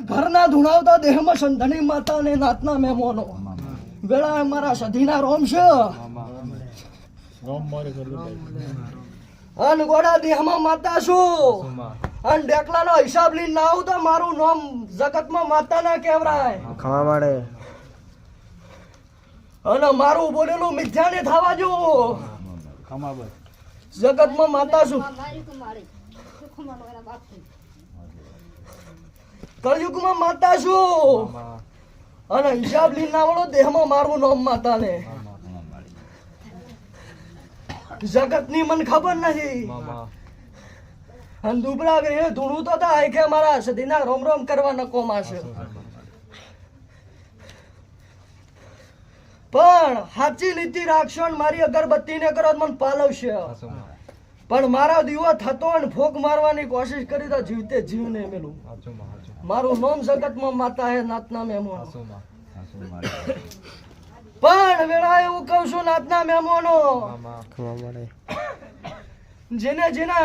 ઘરના ધુણાવતા દેહમાં સંધણી માતા ને નાતના મહેમાનો વેળા મારા સધીના રોમ છે અન ગોડા દેહમાં માતા છું અન ડેકલાનો હિસાબ લઈને ના આવું તો મારું નામ જગતમાં માતા ના કહેવાય ખમા મળે અને મારું બોલેલું મિથ્યા ને થવા જો જગતમાં માતા છું કળયુગમાં માતા છું અને હિસાબ લઈને ના વળો દેહમાં મારું નામ માતા ને જગત ની મને ખબર નથી અને દુબળા એ ધૂણું તો થાય કે મારા સદીના રોમ રોમ કરવા નકો માશે પણ સાચી નીતિ રાખશો ને મારી અગરબત્તી ને કરો મને પાલવશે પણ મારા દીવો થતો ને ફોક મારવાની કોશિશ કરી તો જીવતે જીવ ને મેલું મારું નામ જગતમાં માતા હે નાતના મહેમાનો પણ વેળા એવું કહું છું નાતના મહેમાનો ખમા મળે જેને જેને